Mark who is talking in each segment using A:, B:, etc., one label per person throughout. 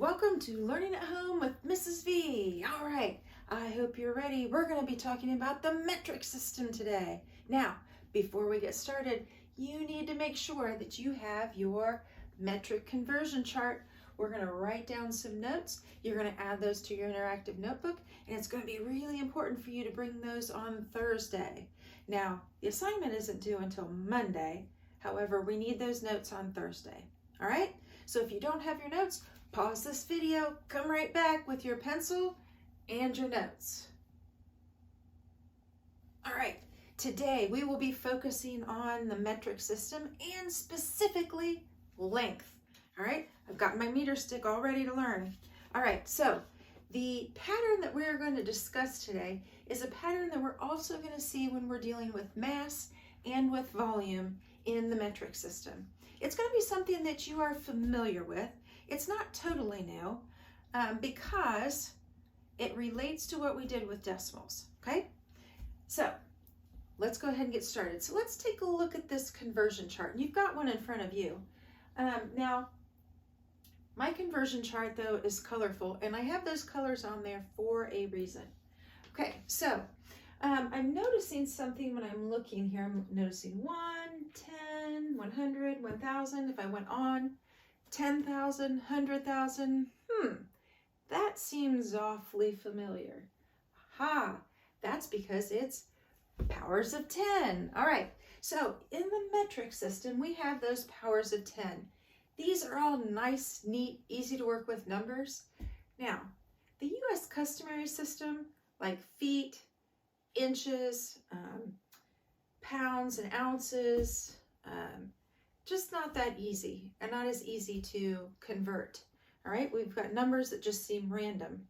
A: Welcome to Learning at Home with Mrs. V. All right, I hope you're ready. We're going to be talking about the metric system today. Now, before we get started, you need to make sure that you have your metric conversion chart. We're going to write down some notes. You're going to add those to your interactive notebook, and it's going to be really important for you to bring those on Thursday. Now, the assignment isn't due until Monday. However, we need those notes on Thursday. All right? So if you don't have your notes, pause this video, come right back with your pencil and your notes. All right, today we will be focusing on the metric system and specifically length. All right, I've got my meter stick all ready to learn. All right, so the pattern that we're going to discuss today is a pattern that we're also going to see when we're dealing with mass and with volume in the metric system. It's going to be something that you are familiar with. It's not totally new because it relates to what we did with decimals, okay? So let's go ahead and get started. So let's take a look at this conversion chart. You've got one in front of you. Now, my conversion chart, though, is colorful, and I have those colors on there for a reason. Okay, so I'm noticing something when I'm looking here. I'm noticing 1, 10, 100, 1,000. If I went on, 10,000, 100,000, that seems awfully familiar. Aha, that's because it's powers of 10. All right, so in the metric system, we have those powers of 10. These are all nice, neat, easy to work with numbers. Now, the U.S. customary system, like feet, inches, pounds and ounces, just not that easy and not as easy to convert. All right, we've got numbers that just seem random.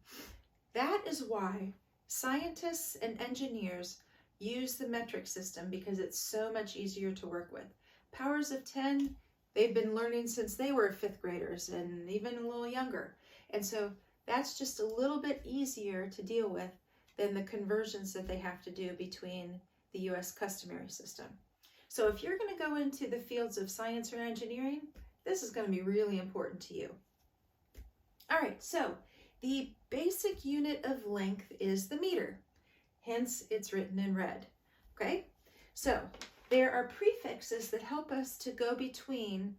A: That is why scientists and engineers use the metric system, because it's so much easier to work with. Powers of 10, they've been learning since they were 5th graders and even a little younger. And so that's just a little bit easier to deal with than the conversions that they have to do between the U.S. customary system. So if you're going to go into the fields of science or engineering, this is going to be really important to you. All right, so the basic unit of length is the meter. Hence, it's written in red. Okay, so there are prefixes that help us to go between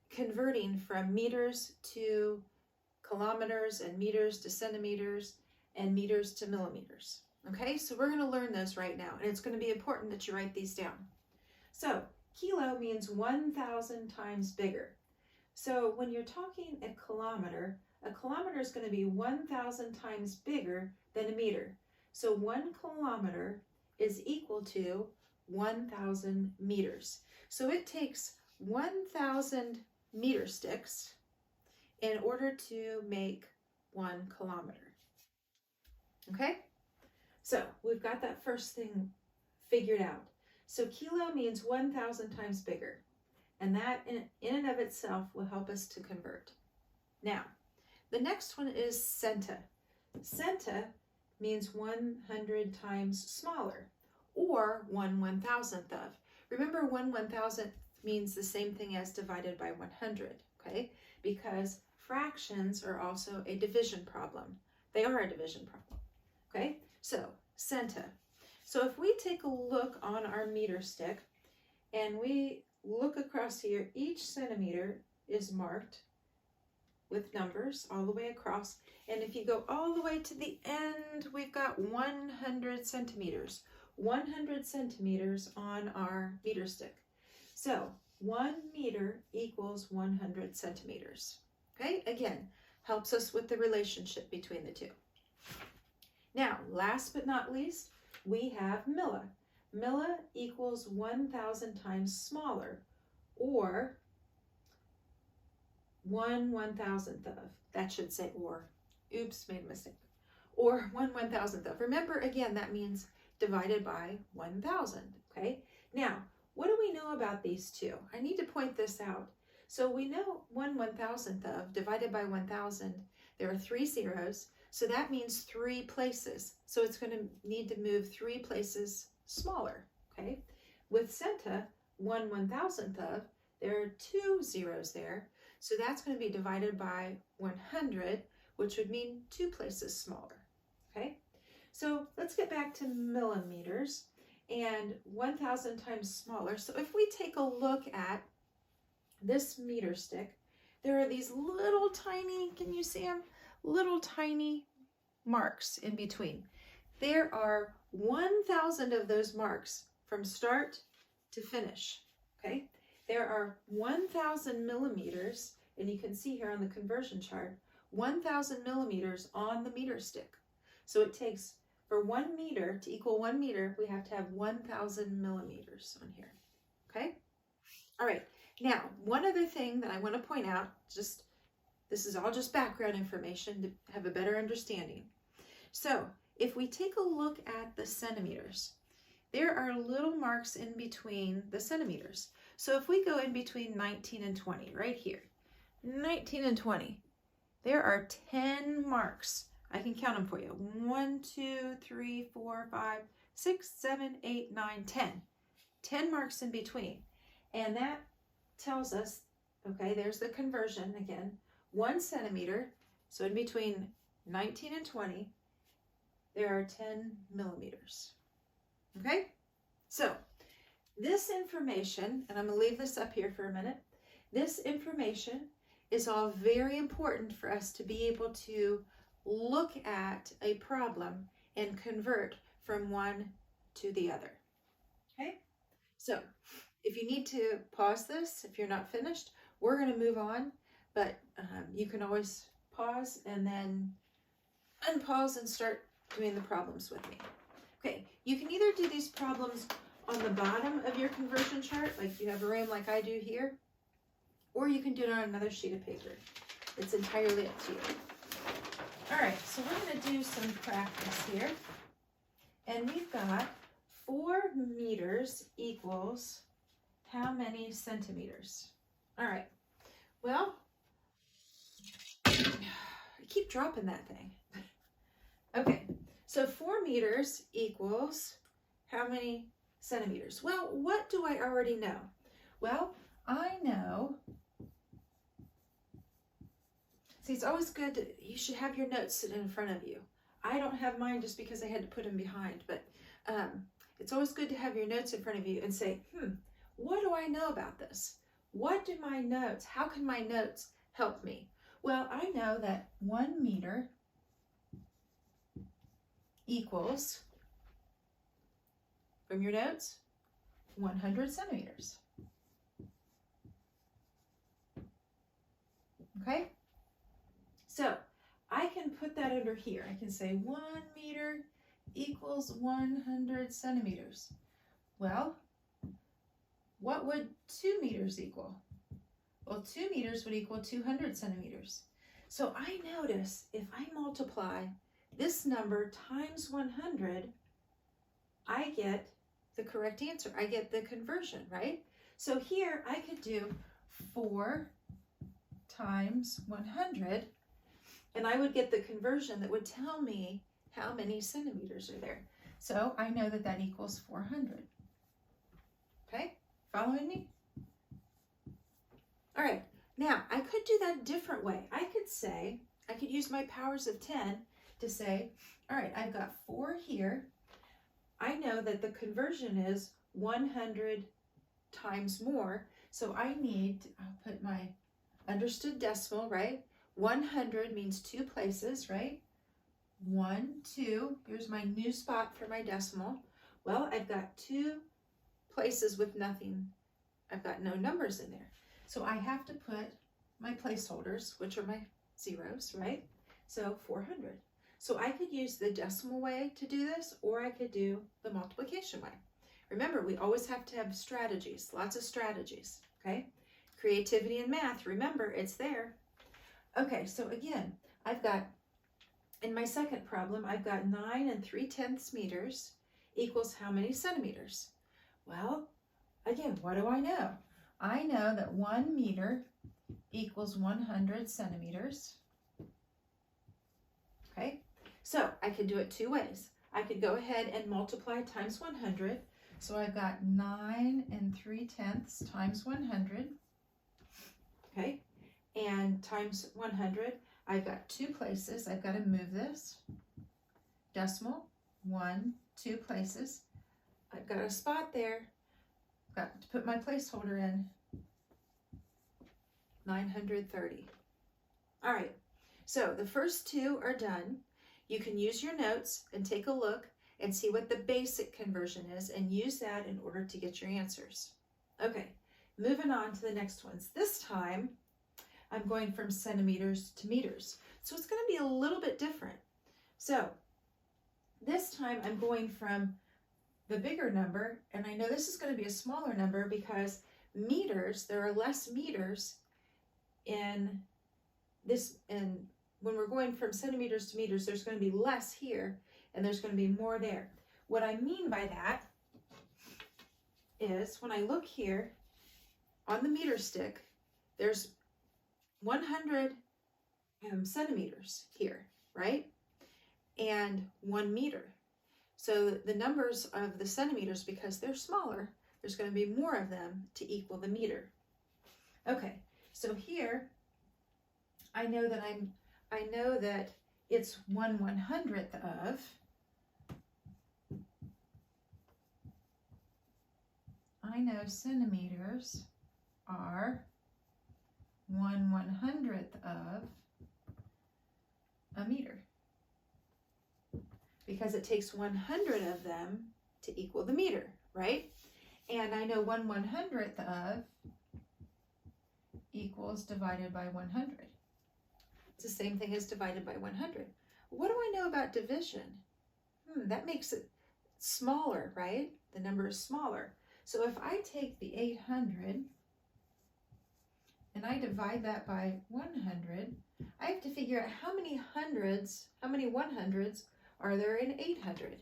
A: converting from meters to kilometers and meters to centimeters and meters to millimeters. Okay, so we're going to learn those right now, and it's going to be important that you write these down. So kilo means 1,000 times bigger. So when you're talking a kilometer is going to be 1,000 times bigger than a meter. So 1 kilometer is equal to 1,000 meters. So it takes 1,000 meter sticks in order to make 1 kilometer. Okay? So we've got that first thing figured out. So kilo means 1,000 times bigger. And that in and of itself will help us to convert. Now, the next one is centa. Centa means 100 times smaller, or 1/1000th of. Remember, 1/1000th means the same thing as divided by 100, okay? Because fractions are also a division problem. They are a division problem, okay? So, centa. So if we take a look on our meter stick and we look across here, each centimeter is marked with numbers all the way across. And if you go all the way to the end, we've got 100 centimeters. 100 centimeters on our meter stick. So 1 meter equals 100 centimeters. Okay, again, helps us with the relationship between the two. Now, last but not least, we have milli. Milli equals 1,000 times smaller, or 1/1000th of. That should say or. Oops, made a mistake. Or 1/1000th of. Remember, again, that means divided by 1,000, okay? Now, what do we know about these two? I need to point this out. So we know 1/1000th of divided by 1,000. There are 3 zeros, so that means 3 places. So it's going to need to move 3 places smaller, okay? With centa, 1/1000th of, there are 2 zeros there. So that's going to be divided by 100, which would mean 2 places smaller. Okay, so let's get back to millimeters and 1,000 times smaller. So if we take a look at this meter stick, there are these little tiny, can you see them? Little tiny marks in between. There are 1,000 of those marks from start to finish. Okay, there are 1,000 millimeters, and you can see here on the conversion chart, 1,000 millimeters on the meter stick. So it takes, for 1 meter to equal 1 meter, we have to have 1,000 millimeters on here. Okay, all right. Now, one other thing that I want to point out, this is all just background information to have a better understanding. So if we take a look at the centimeters, there are little marks in between the centimeters. So if we go in between 19 and 20, right here, 19 and 20, there are 10 marks. I can count them for you. 1, 2, 3, 4, 5, 6, 7, 8, 9, 10. 10 marks in between. And that tells us, okay, there's the conversion again. 1 centimeter, so in between 19 and 20, there are 10 millimeters. Okay, so this information, and I'm going to leave this up here for a minute, this information is all very important for us to be able to look at a problem and convert from one to the other. Okay, so if you need to pause this, if you're not finished, we're going to move on, but you can always pause and then unpause and start doing the problems with me. Okay, you can either do these problems on the bottom of your conversion chart, like you have a room like I do here, or you can do it on another sheet of paper. It's entirely up to you. All right, so we're going to do some practice here. And we've got 4 meters equals how many centimeters? All right, well, I keep dropping that thing. Okay, so 4 meters equals how many centimeters? Well, what do I already know? Well, I know, see, it's always good to, you should have your notes sitting in front of you. I don't have mine just because I had to put them behind, but it's always good to have your notes in front of you and say, what do I know about this? What do my notes, how can my notes help me? Well, I know that 1 meter equals, from your notes, 100 centimeters. Okay? So I can put that under here. I can say 1 meter equals 100 centimeters. Well, what would 2 meters equal? Well, 2 meters would equal 200 centimeters. So I notice if I multiply this number times 100, I get the correct answer. I get the conversion, right? So here I could do 4 times 100, and I would get the conversion that would tell me how many centimeters are there. So I know that that equals 400. Okay, following me? All right, now I could do that a different way. I could say, I could use my powers of 10 to say, all right, I've got 4 here. I know that the conversion is 100 times more. So I need, I'll put my understood decimal, right? 100 means 2 places, right? 1, 2, here's my new spot for my decimal. Well, I've got 2 places with nothing. I've got no numbers in there. So I have to put my placeholders, which are my zeros, right? So 400. So I could use the decimal way to do this, or I could do the multiplication way. Remember, we always have to have strategies, lots of strategies, okay? Creativity in math, remember, it's there. Okay, so again, I've got, in my second problem, I've got 9 3/10 meters equals how many centimeters? Well, again, what do I know? I know that 1 meter equals 100 centimeters. Okay, so I could do it 2 ways. I could go ahead and multiply times 100. So I've got 9 3/10 times 100. Okay, and times 100. I've got 2 places. I've got to move this decimal 1, 2 places. I've got a spot there. Got to put my placeholder in. 930. All right, so the first 2 are done. You can use your notes and take a look and see what the basic conversion is and use that in order to get your answers. Okay, moving on to the next ones. This time, I'm going from centimeters to meters. So it's going to be a little bit different. So this time I'm going from the bigger number, and I know this is going to be a smaller number because meters, there are less meters in this, and when we're going from centimeters to meters, there's going to be less here and there's going to be more there. What I mean by that is when I look here on the meter stick, there's 100 centimeters here, right? And 1 meter. So the numbers of the centimeters, because they're smaller, there's going to be more of them to equal the meter. Okay, so here I know that it's 1/100th of. I know centimeters are 1/100th of a meter, because it takes 100 of them to equal the meter, right? And I know 1/100th of equals divided by 100. It's the same thing as divided by 100. What do I know about division? That makes it smaller, right? The number is smaller. So if I take the 800 and I divide that by 100, I have to figure out how many 100s are there in 800?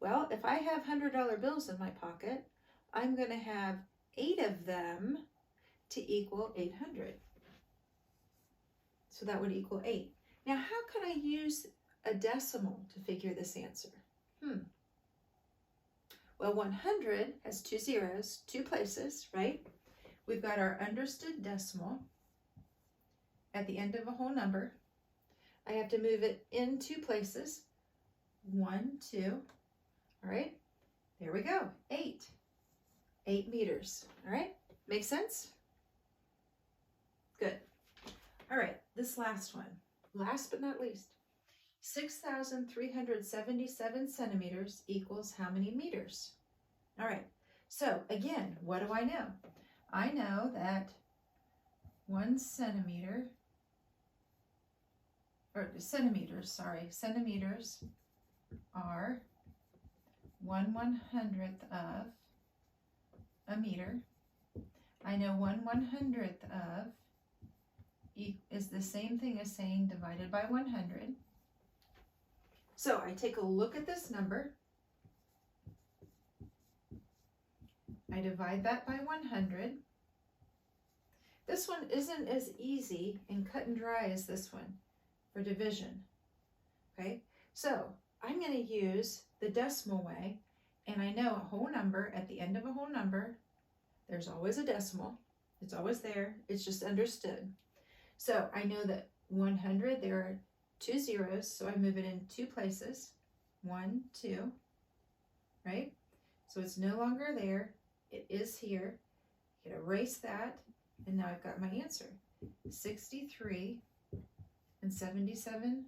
A: Well, if I have $100 bills in my pocket, I'm going to have 8 of them to equal 800. So that would equal 8. Now, how can I use a decimal to figure this answer? Well, 100 has 2 zeros, 2 places, right? We've got our understood decimal at the end of a whole number. I have to move it in 2 places. 1, 2. All right, there we go. 8. 8 meters. All right, make sense? Good. All right, this last one. Last but not least. 6,377 centimeters equals how many meters? All right, so again, what do I know? I know that 1 centimeter, or centimeters are 1/100th of a meter. I know 1/100th of is the same thing as saying divided by 100. So I take a look at this number. I divide that by 100. This one isn't as easy and cut and dry as this one for division. Okay, so I'm going to use the decimal way, and I know a whole number, at the end of a whole number, there's always a decimal. It's always there. It's just understood. So I know that 100, there are 2 zeros, so I move it in 2 places. 1, 2, right? So it's no longer there. It is here. I can erase that, and now I've got my answer. 63 7/77.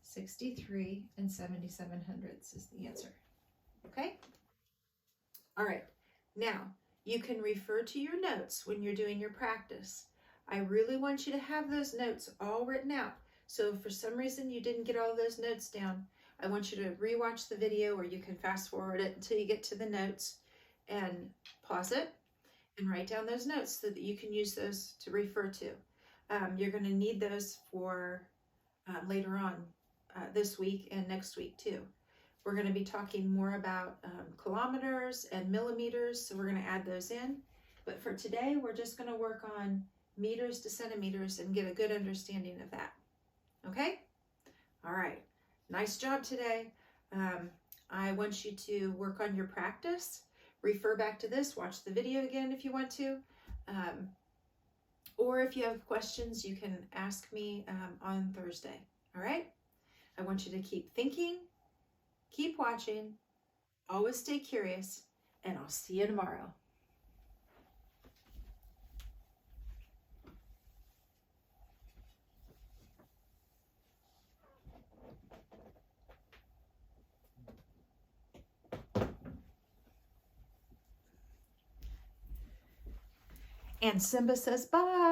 A: 63 7/77 is the answer. Okay? All right. Now, you can refer to your notes when you're doing your practice. I really want you to have those notes all written out. So if for some reason you didn't get all those notes down, I want you to rewatch the video, or you can fast forward it until you get to the notes and pause it and write down those notes so that you can use those to refer to. You're going to need those for later on this week and next week too. We're going to be talking more about kilometers and millimeters, so we're going to add those in. But for today, we're just going to work on meters to centimeters and get a good understanding of that. Okay? All right. Nice job today. I want you to work on your practice. Refer back to this. Watch the video again if you want to. Or if you have questions, you can ask me on Thursday. All right? I want you to keep thinking, keep watching, always stay curious, and I'll see you tomorrow. And Simba says bye.